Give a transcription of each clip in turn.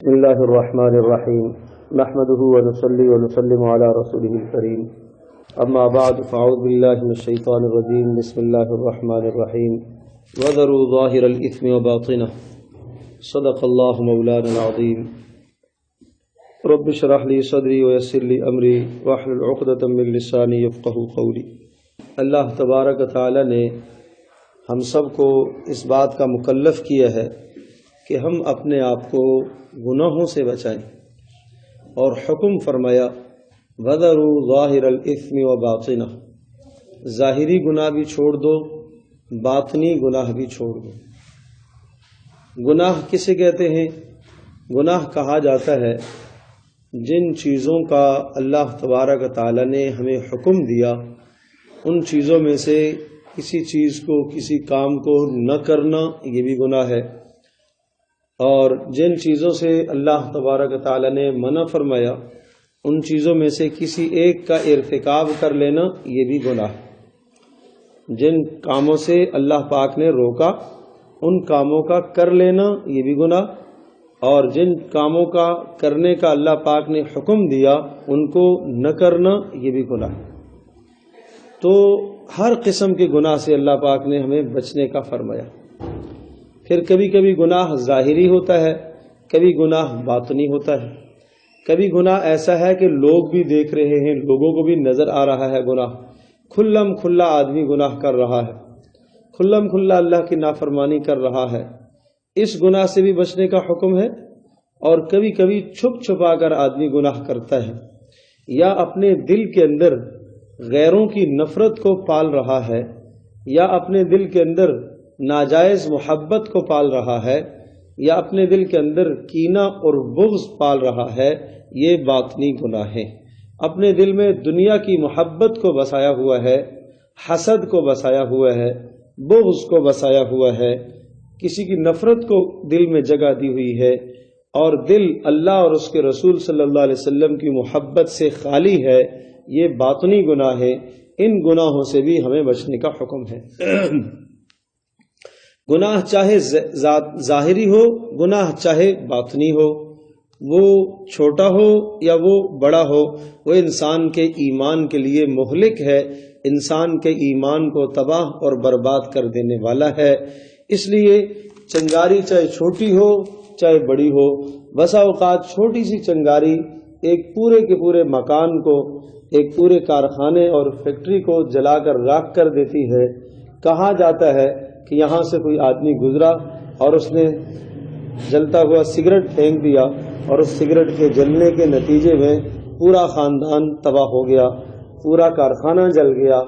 بسم اللہ الرحمن الرحیم نحمده ونصلی ونسلم علی رسوله الکریم اما بعد فاعوذ باللہ من الشیطان الرجیم بسم اللہ الرحمن الرحیم وذروا ظاہر الاثم وباطنہ صدق اللہ مولانا العظیم رب اشرح لی صدری ویسر لی امری واحلل عقدۃ من لسانی یفقہوا قولی۔ اللہ تبارک و تعالی نے ہم سب کو اس بات کا مکلف کیا ہے کہ ہم اپنے آپ کو گناہوں سے بچائیں، اور حکم فرمایا وَذَرُوا ظَاهِرَ الْإِثْمِ وَبَاطِنَهُ، ظاہری گناہ بھی چھوڑ دو، باطنی گناہ بھی چھوڑ دو۔ گناہ کسے کہتے ہیں؟ گناہ کہا جاتا ہے جن چیزوں کا اللہ تبارک و تعالی نے ہمیں حکم دیا، ان چیزوں میں سے کسی چیز کو، کسی کام کو نہ کرنا، یہ بھی گناہ ہے، اور جن چیزوں سے اللہ تبارک و تعالی نے منع فرمایا، ان چیزوں میں سے کسی ایک کا ارتکاب کر لینا، یہ بھی گناہ ہے۔ جن کاموں سے اللہ پاک نے روکا، ان کاموں کا کر لینا، یہ بھی گناہ، اور جن کاموں کا کرنے کا اللہ پاک نے حکم دیا، ان کو نہ کرنا، یہ بھی گناہ ہے۔ تو ہر قسم کے گناہ سے اللہ پاک نے ہمیں بچنے کا فرمایا۔ پھر کبھی کبھی گناہ ظاہری ہوتا ہے، کبھی گناہ باطنی ہوتا ہے۔ کبھی گناہ ایسا ہے کہ لوگ بھی دیکھ رہے ہیں، لوگوں کو بھی نظر آ رہا ہے گناہ، کھلم کھلا آدمی گناہ کر رہا ہے، کھلم کھلا اللہ کی نافرمانی کر رہا ہے، اس گناہ سے بھی بچنے کا حکم ہے۔ اور کبھی کبھی چھپ چھپا کر آدمی گناہ کرتا ہے، یا اپنے دل کے اندر غیروں کی نفرت کو پال رہا ہے، یا اپنے دل کے اندر ناجائز محبت کو پال رہا ہے، یا اپنے دل کے اندر کینہ اور بغض پال رہا ہے، یہ باطنی گناہ ہے۔ اپنے دل میں دنیا کی محبت کو بسایا ہوا ہے، حسد کو بسایا ہوا ہے، بغض کو بسایا ہوا ہے، کسی کی نفرت کو دل میں جگہ دی ہوئی ہے، اور دل اللہ اور اس کے رسول صلی اللہ علیہ وسلم کی محبت سے خالی ہے، یہ باطنی گناہ ہے۔ ان گناہوں سے بھی ہمیں بچنے کا حکم ہے۔ گناہ چاہے ظاہری ہو، گناہ چاہے باطنی ہو، وہ چھوٹا ہو یا وہ بڑا ہو، وہ انسان کے ایمان کے لیے مہلک ہے، انسان کے ایمان کو تباہ اور برباد کر دینے والا ہے۔ اس لیے چنگاری چاہے چھوٹی ہو چاہے بڑی ہو، بسا اوقات چھوٹی سی چنگاری ایک پورے کے پورے مکان کو، ایک پورے کارخانے اور فیکٹری کو جلا کر راکھ کر دیتی ہے۔ کہا جاتا ہے کہ یہاں سے کوئی آدمی گزرا اور اس نے جلتا ہوا سگریٹ پھینک دیا، اور اس سگریٹ کے جلنے کے نتیجے میں پورا خاندان تباہ ہو گیا، پورا کارخانہ جل گیا،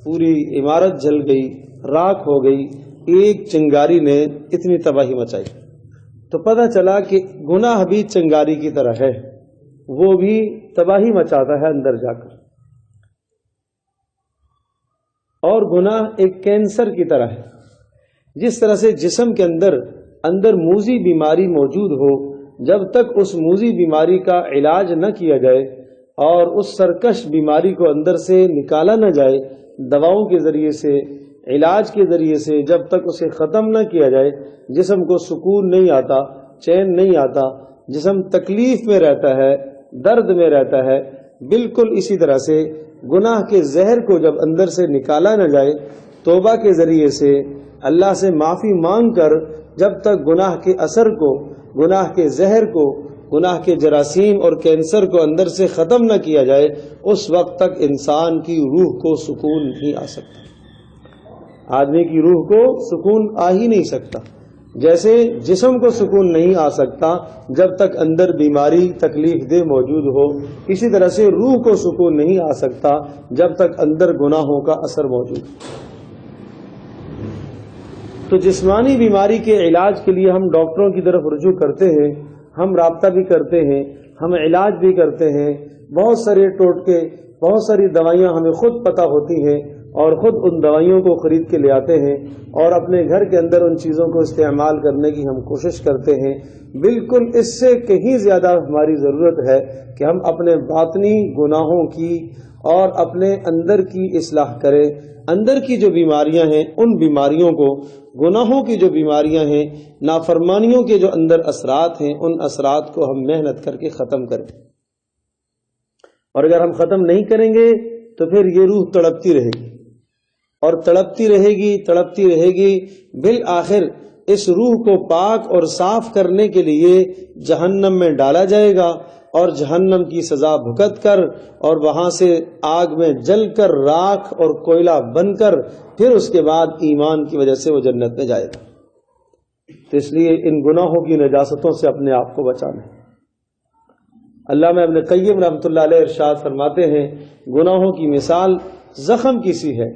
پوری عمارت جل گئی، راکھ ہو گئی۔ ایک چنگاری نے اتنی تباہی مچائی۔ تو پتہ چلا کہ گناہ بھی چنگاری کی طرح ہے، وہ بھی تباہی مچاتا ہے اندر جا کر۔ اور گناہ ایک کینسر کی طرح ہے۔ جس طرح سے جسم کے اندر موذی بیماری موجود ہو، جب تک اس موذی بیماری کا علاج نہ کیا جائے اور اس سرکش بیماری کو اندر سے نکالا نہ جائے دواؤں کے ذریعے سے، علاج کے ذریعے سے، جب تک اسے ختم نہ کیا جائے، جسم کو سکون نہیں آتا، چین نہیں آتا، جسم تکلیف میں رہتا ہے، درد میں رہتا ہے۔ بالکل اسی طرح سے گناہ کے زہر کو جب اندر سے نکالا نہ جائے، توبہ کے ذریعے سے اللہ سے معافی مانگ کر، جب تک گناہ کے اثر کو، گناہ کے زہر کو، گناہ کے جراثیم اور کینسر کو اندر سے ختم نہ کیا جائے، اس وقت تک انسان کی روح کو سکون نہیں آ سکتا۔ آدمی کی روح کو سکون آ ہی نہیں سکتا، جیسے جسم کو سکون نہیں آ سکتا جب تک اندر بیماری تکلیف دہ موجود ہو، اسی طرح سے روح کو سکون نہیں آ سکتا جب تک اندر گناہوں کا اثر موجود ہو۔ تو جسمانی بیماری کے علاج کے لیے ہم ڈاکٹروں کی طرف رجوع کرتے ہیں، ہم رابطہ بھی کرتے ہیں، ہم علاج بھی کرتے ہیں، بہت سارے ٹوٹکے، بہت ساری دوائیاں ہمیں خود پتہ ہوتی ہیں، اور خود ان دوائیوں کو خرید کے لے آتے ہیں، اور اپنے گھر کے اندر ان چیزوں کو استعمال کرنے کی ہم کوشش کرتے ہیں۔ بالکل اس سے کہیں زیادہ ہماری ضرورت ہے کہ ہم اپنے باطنی گناہوں کی اور اپنے اندر کی اصلاح کرے. اندر کی جو بیماریاں ہیں ان بیماریوں کو، گناہوں کی جو بیماریاں ہیں، نافرمانیوں کے جو اندر اثرات ہیں، ان اثرات کو ہم محنت کر کے ختم کریں. اور اگر ہم ختم نہیں کریں گے تو پھر یہ روح تڑپتی رہے گی اور تڑپتی رہے گی. بالآخر اس روح کو پاک اور صاف کرنے کے لیے جہنم میں ڈالا جائے گا، اور جہنم کی سزا بھگت کر اور وہاں سے آگ میں جل کر راکھ اور کوئلہ بن کر پھر اس کے بعد ایمان کی وجہ سے وہ جنت میں جائے گا. تو اس لیے ان گناہوں کی نجاستوں سے اپنے آپ کو بچانا ہے. علامہ ابن قیم رحمۃ اللہ علیہ ارشاد فرماتے ہیں گناہوں کی مثال زخم کی سی ہے،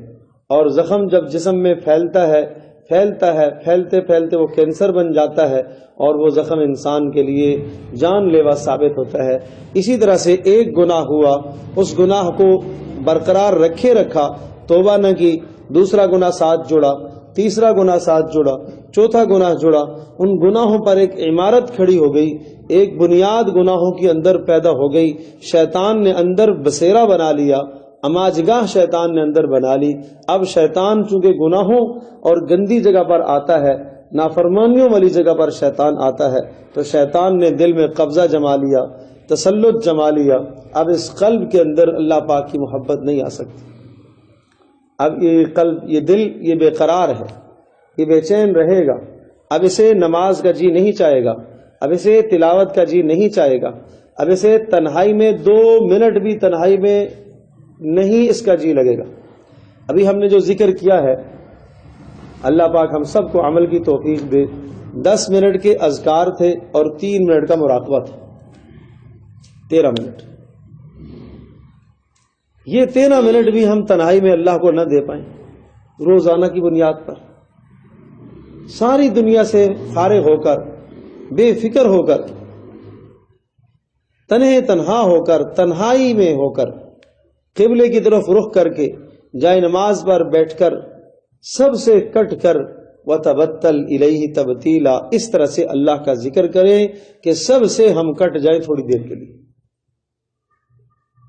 اور زخم جب جسم میں پھیلتا ہے پھیلتے وہ کینسر بن جاتا ہے، اور وہ زخم انسان کے لیے جان لیوا ثابت ہوتا ہے. اسی طرح سے ایک گناہ ہوا، اس گناہ کو برقرار رکھا، توبہ نہ کی، دوسرا گناہ ساتھ جڑا، تیسرا گناہ ساتھ جڑا، چوتھا گناہ جڑا، ان گناہوں پر ایک عمارت کھڑی ہو گئی، ایک بنیاد گناہوں کی اندر پیدا ہو گئی. شیطان نے اندر بسیرا بنا لیا، اماجگاہ شیطان نے اندر بنا لی. اب شیطان چونکہ گناہوں اور گندی جگہ پر آتا ہے، نافرمانیوں والی جگہ پر شیطان آتا ہے، تو شیطان نے دل میں قبضہ جما لیا، تسلط جما لیا. اب اس قلب کے اندر اللہ پاک کی محبت نہیں آ سکتی. اب یہ قلب، یہ دل، یہ بے قرار ہے، یہ بے چین رہے گا. اب اسے نماز کا جی نہیں چاہے گا، اب اسے تلاوت کا جی نہیں چاہے گا، اب اسے تنہائی میں 2 منٹ بھی تنہائی میں نہیں اس کا جی لگے گا. ابھی ہم نے جو ذکر کیا ہے، اللہ پاک ہم سب کو عمل کی توفیق دے. 10 منٹ کے اذکار تھے اور 3 منٹ کا مراقبہ تھا، 13 منٹ. یہ 13 منٹ بھی ہم تنہائی میں اللہ کو نہ دے پائیں، روزانہ کی بنیاد پر ساری دنیا سے فارغ ہو کر، بے فکر ہو کر، تنہا ہو کر، تنہائی میں ہو کر، قبلے کی طرف رخ کر کے، جائے نماز پر بیٹھ کر، سب سے کٹ کر، وَتَبَتَّلْ إِلَيْهِ تَبْتِيلًا، اس طرح سے اللہ کا ذکر کریں کہ سب سے ہم کٹ جائیں تھوڑی دیر کے لیے.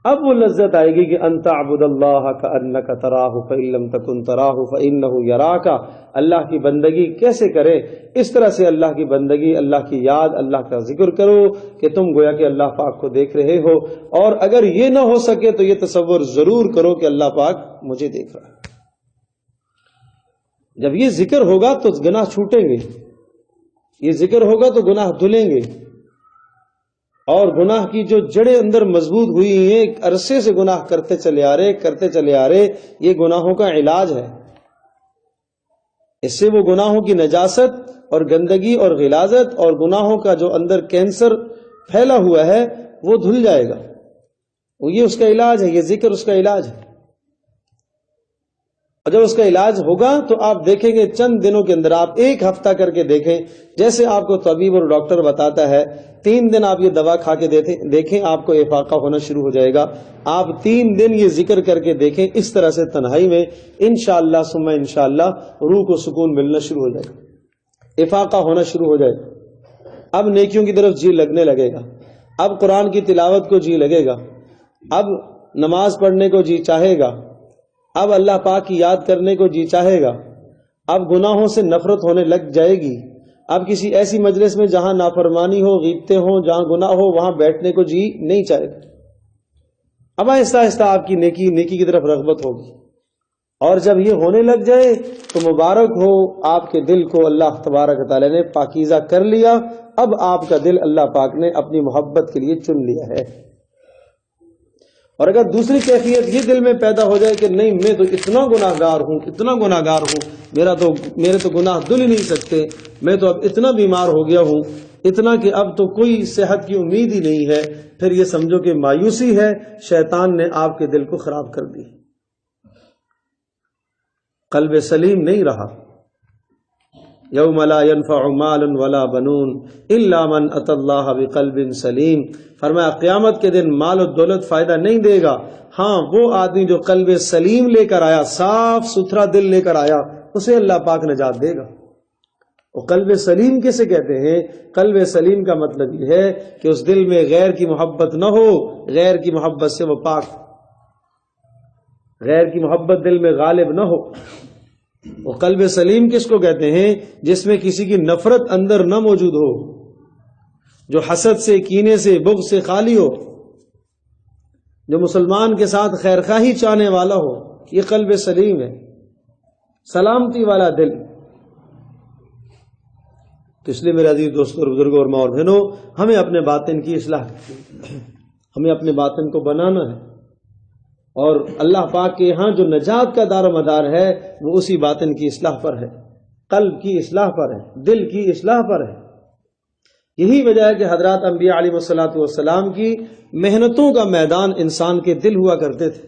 اب وہ لذت آئے گی کہ ان تعبد اللہ کأنک تراہ فإن لم تکن تراہ فإنہ یراک. اللہ کی بندگی کیسے کرے؟ اس طرح سے اللہ کی بندگی، اللہ کی یاد، اللہ کا ذکر کرو کہ تم گویا کہ اللہ پاک کو دیکھ رہے ہو. اور اگر یہ نہ ہو سکے تو یہ تصور ضرور کرو کہ اللہ پاک مجھے دیکھ رہا ہے. جب یہ ذکر ہوگا تو گناہ چھوٹیں گے، یہ ذکر ہوگا تو گناہ دھلیں گے. اور گناہ کی جو جڑیں اندر مضبوط ہوئی ہیں، ایک عرصے سے گناہ کرتے چلے آ رہے، یہ گناہوں کا علاج ہے. اس سے وہ گناہوں کی نجاست اور گندگی اور غلاظت اور گناہوں کا جو اندر کینسر پھیلا ہوا ہے وہ دھل جائے گا. وہ یہ اس کا علاج ہے، یہ ذکر اس کا علاج ہے. اور جب اس کا علاج ہوگا تو آپ دیکھیں گے چند دنوں کے اندر، آپ 1 ہفتہ کر کے دیکھیں، جیسے آپ کو طبیب اور ڈاکٹر بتاتا ہے 3 دن آپ یہ دوا کھا کے دیکھیں، آپ کو افاقہ ہونا شروع ہو جائے گا. آپ 3 دن یہ ذکر کر کے دیکھیں اس طرح سے تنہائی میں، انشاءاللہ ثم انشاءاللہ روح کو سکون ملنا شروع ہو جائے گا، افاقہ ہونا شروع ہو جائے گا. اب نیکیوں کی طرف جی لگنے لگے گا، اب قرآن کی تلاوت کو جی لگے گا، اب نماز پڑھنے کو جی چاہے گا، اب اللہ پاک کی یاد کرنے کو جی چاہے گا، اب گناہوں سے نفرت ہونے لگ جائے گی. اب کسی ایسی مجلس میں جہاں نافرمانی ہو، غیبتیں ہوں، جہاں گناہ ہو، وہاں بیٹھنے کو جی نہیں چاہے گا. اب آہستہ آہستہ آپ کی نیکی کی طرف رغبت ہوگی. اور جب یہ ہونے لگ جائے تو مبارک ہو آپ کے دل کو اللہ تبارک تعالی نے پاکیزہ کر لیا. اب آپ کا دل اللہ پاک نے اپنی محبت کے لیے چن لیا ہے. اور اگر دوسری کیفیت یہ دل میں پیدا ہو جائے کہ نہیں، میں تو اتنا گناہگار ہوں، میرے تو گناہ دھل ہی نہیں سکتے، میں تو اب اتنا بیمار ہو گیا ہوں، اتنا کہ اب تو کوئی صحت کی امید ہی نہیں ہے، پھر یہ سمجھو کہ مایوسی ہے، شیطان نے آپ کے دل کو خراب کر دی، قلب سلیم نہیں رہا. یوم لا ينفع مال ولا بنون الا من اتى الله بقلب سلیم. فرمایا قیامت کے دن مال و دولت فائدہ نہیں دے گا، ہاں وہ آدمی جو قلب سلیم لے کر آیا، صاف ستھرا دل لے کر آیا، اسے اللہ پاک نجات دے گا. اور قلب سلیم کسے کہتے ہیں؟ قلب سلیم کا مطلب یہ ہے کہ اس دل میں غیر کی محبت نہ ہو، غیر کی محبت سے وہ پاک. غیر کی محبت دل میں غالب نہ ہو. وہ قلب سلیم کس کو کہتے ہیں؟ جس میں کسی کی نفرت اندر نہ موجود ہو، جو حسد سے، کینے سے، بغض سے خالی ہو، جو مسلمان کے ساتھ خیر خواہی چاہنے والا ہو. یہ قلب سلیم ہے، سلامتی والا دل. تو اس لیے میرے عزیز دوستوں اور بزرگوں اور ماں اور بہنوں، ہمیں اپنے باطن کی اصلاح کرنی ہے، ہمیں اپنے باطن کو بنانا ہے. اور اللہ پاک کے یہاں جو نجات کا دار و مدار ہے وہ اسی باطن کی اصلاح پر ہے، قلب کی اصلاح پر ہے، دل کی اصلاح پر ہے. یہی وجہ ہے کہ حضرات انبیاء علیہ الصلوۃ والسلام کی محنتوں کا میدان انسان کے دل ہوا کرتے تھے.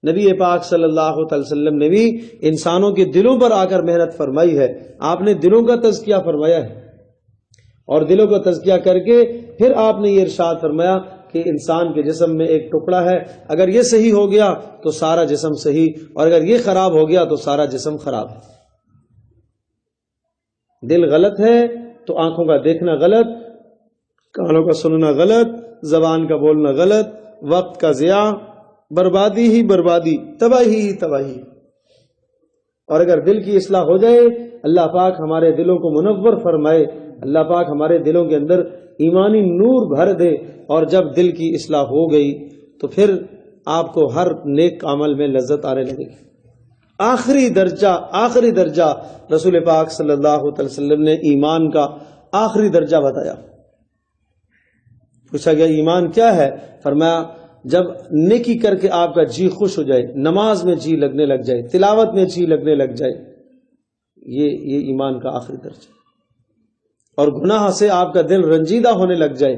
نبی پاک صلی اللہ علیہ وسلم نے بھی انسانوں کے دلوں پر آ کر محنت فرمائی ہے. آپ نے دلوں کا تزکیہ فرمایا ہے، اور دلوں کا تزکیہ کر کے پھر آپ نے یہ ارشاد فرمایا کہ انسان کے جسم میں ایک ٹکڑا ہے، اگر یہ صحیح ہو گیا تو سارا جسم صحیح، اور اگر یہ خراب ہو گیا تو سارا جسم خراب ہے. دل غلط ہے تو آنکھوں کا دیکھنا غلط، کانوں کا سننا غلط، زبان کا بولنا غلط، وقت کا ضیاع، بربادی ہی بربادی، تباہی ہی تباہی. اور اگر دل کی اصلاح ہو جائے، اللہ پاک ہمارے دلوں کو منور فرمائے، اللہ پاک ہمارے دلوں کے اندر ایمانی نور بھر دے، اور جب دل کی اصلاح ہو گئی تو پھر آپ کو ہر نیک عمل میں لذت آنے لگے گی. آخری درجہ رسول پاک صلی اللہ علیہ وسلم نے ایمان کا آخری درجہ بتایا. پوچھا گیا ایمان کیا ہے؟ فرمایا جب نیکی کر کے آپ کا جی خوش ہو جائے، نماز میں جی لگنے لگ جائے، تلاوت میں جی لگنے لگ جائے، یہ ایمان کا آخری درجہ. اور گناہ سے آپ کا دل رنجیدہ ہونے لگ جائے.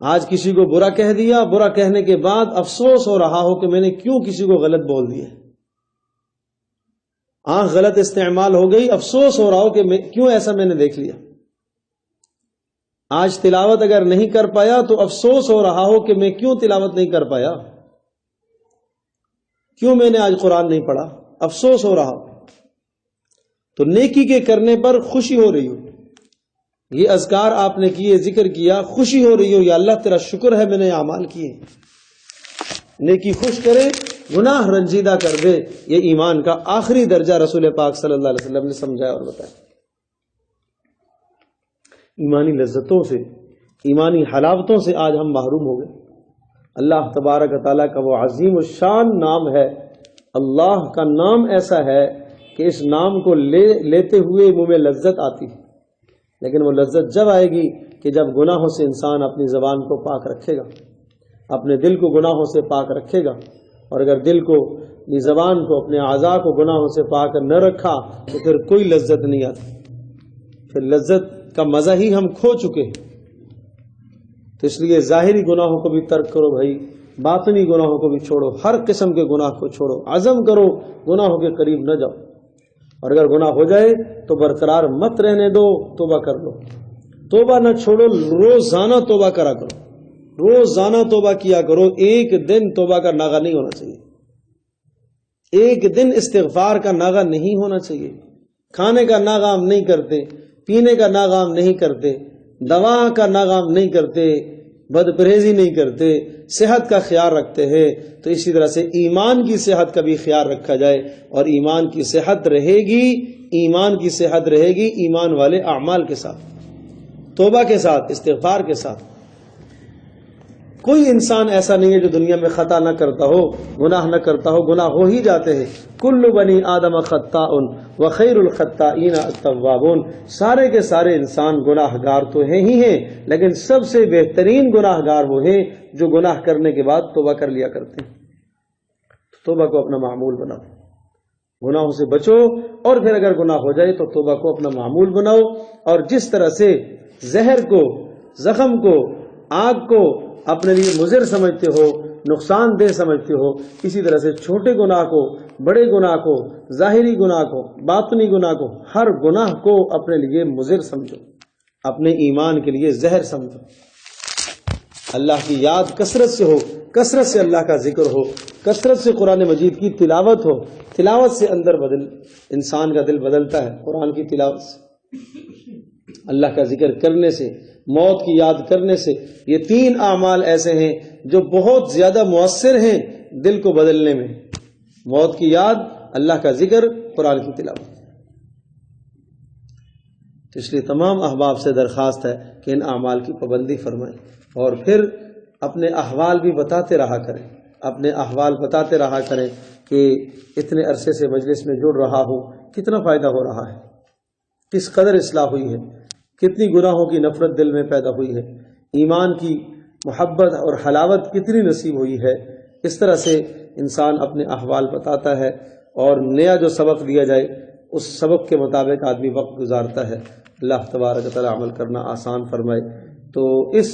آج کسی کو برا کہہ دیا، برا کہنے کے بعد افسوس ہو رہا ہو کہ میں نے کیوں کسی کو غلط بول دیا. آنکھ غلط استعمال ہو گئی، افسوس ہو رہا ہو کہ کیوں ایسا میں نے دیکھ لیا. آج تلاوت اگر نہیں کر پایا تو افسوس ہو رہا ہو کہ میں کیوں تلاوت نہیں کر پایا، کیوں میں نے آج قرآن نہیں پڑھا، افسوس ہو رہا ہو. تو نیکی کے کرنے پر خوشی ہو رہی ہو، یہ اذکار آپ نے کیے، ذکر کیا، خوشی ہو رہی ہو، یا اللہ تیرا شکر ہے میں نے اعمال کیے. نیکی خوش کرے، گناہ رنجیدہ کر دے. یہ ایمان کا آخری درجہ رسول پاک صلی اللہ علیہ وسلم نے سمجھایا اور بتایا. ایمانی لذتوں سے، ایمانی حلاوتوں سے آج ہم محروم ہو گئے. اللہ تبارک و تعالیٰ کا وہ عظیم الشان نام ہے، اللہ کا نام ایسا ہے کہ اس نام کو لیتے ہوئے منہ میں لذت آتی ہے. لیکن وہ لذت جب آئے گی کہ جب گناہوں سے انسان اپنی زبان کو پاک رکھے گا، اپنے دل کو گناہوں سے پاک رکھے گا. اور اگر دل کو، اپنی زبان کو، اپنے اعضاء کو گناہوں سے پاک نہ رکھا تو پھر کوئی لذت نہیں آتی، پھر لذت کا مزہ ہی ہم کھو چکے ہیں. تو اس لیے ظاہری گناہوں کو بھی ترک کرو بھائی، باطنی گناہوں کو بھی چھوڑو، ہر قسم کے گناہ کو چھوڑو، عزم کرو گناہوں کے قریب نہ جاؤ. اور اگر گناہ ہو جائے تو برقرار مت رہنے دو، توبہ کر لو. توبہ نہ چھوڑو، روزانہ توبہ کرا کرو، روزانہ توبہ کیا کرو. ایک دن توبہ کا ناغہ نہیں ہونا چاہیے، ایک دن استغفار کا ناغہ نہیں ہونا چاہیے. کھانے کا ناغہ ہم نہیں کرتے، پینے کا ناغہ ہم نہیں کرتے، دوا کا ناغہ ہم نہیں کرتے، بد پرہیزی نہیں کرتے، صحت کا خیال رکھتے ہیں. تو اسی طرح سے ایمان کی صحت کا بھی خیال رکھا جائے. اور ایمان کی صحت رہے گی، ایمان کی صحت رہے گی ایمان والے اعمال کے ساتھ، توبہ کے ساتھ، استغفار کے ساتھ. کوئی انسان ایسا نہیں ہے جو دنیا میں خطا نہ کرتا ہو، گناہ نہ کرتا ہو. گناہ ہو ہی جاتے ہیں. کل بنی آدم خطاء وخیر الخطائین التوابون. سارے کے سارے انسان گناہ گار تو ہیں ہی ہیں، لیکن سب سے بہترین گناہ گار وہ ہیں جو گناہ کرنے کے بعد توبہ کر لیا کرتے ہیں. توبہ کو اپنا معمول بناؤ، گناہوں سے بچو، اور پھر اگر گناہ ہو جائے تو توبہ کو اپنا معمول بناؤ. اور جس طرح سے زہر کو، زخم کو، آگ کو اپنے لیے مضر سمجھتے ہو، نقصان دہ سمجھتے ہو، اسی طرح سے چھوٹے گناہ کو، بڑے گناہ کو، ظاہری گناہ کو، باطنی گناہ کو، ہر گناہ کو اپنے لیے مضر سمجھو، اپنے ایمان کے لیے زہر سمجھو. اللہ کی یاد کثرت سے ہو، کثرت سے اللہ کا ذکر ہو، کثرت سے قرآن مجید کی تلاوت ہو. تلاوت سے اندر انسان کا دل بدلتا ہے. قرآن کی تلاوت سے، اللہ کا ذکر کرنے سے، موت کی یاد کرنے سے. یہ 3 اعمال ایسے ہیں جو بہت زیادہ مؤثر ہیں دل کو بدلنے میں، موت کی یاد، اللہ کا ذکر، قرآن کی تلاوت۔ اس لیے تمام احباب سے درخواست ہے کہ ان اعمال کی پابندی فرمائیں، اور پھر اپنے احوال بھی بتاتے رہا کریں، اپنے احوال بتاتے رہا کریں کہ اتنے عرصے سے مجلس میں جڑ رہا ہوں، کتنا فائدہ ہو رہا ہے، کس قدر اصلاح ہوئی ہے، کتنی گناہوں کی نفرت دل میں پیدا ہوئی ہے، ایمان کی محبت اور حلاوت کتنی نصیب ہوئی ہے۔ اس طرح سے انسان اپنے احوال بتاتا ہے، اور نیا جو سبق دیا جائے اس سبق کے مطابق آدمی وقت گزارتا ہے۔ اللہ تبارک و تعالی عمل کرنا آسان فرمائے۔ تو اس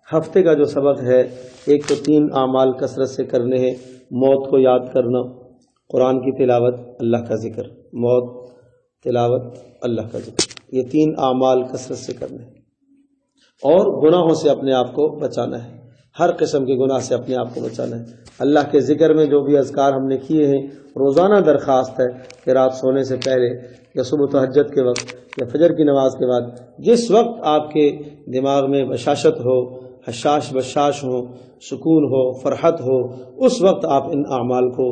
ہفتے کا جو سبق ہے، ایک تو 3 اعمال کثرت سے کرنے ہیں، موت کو یاد کرنا، قرآن کی تلاوت، اللہ کا ذکر، موت، تلاوت، اللہ کا ذکر، یہ 3 اعمال کثرت سے کرنے ہیں، اور گناہوں سے اپنے آپ کو بچانا ہے، ہر قسم کے گناہ سے اپنے آپ کو بچانا ہے۔ اللہ کے ذکر میں جو بھی اذکار ہم نے کیے ہیں، روزانہ درخواست ہے کہ رات سونے سے پہلے یا صبح تہجد کے وقت یا فجر کی نماز کے بعد، جس وقت آپ کے دماغ میں بشاشت ہو، حشاش بشاش ہو، سکون ہو، فرحت ہو، اس وقت آپ ان اعمال کو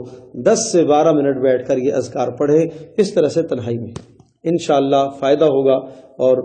10 سے 12 منٹ بیٹھ کر یہ اذکار پڑھیں، اس طرح سے تنہائی میں، انشاءاللہ فائدہ ہوگا، اور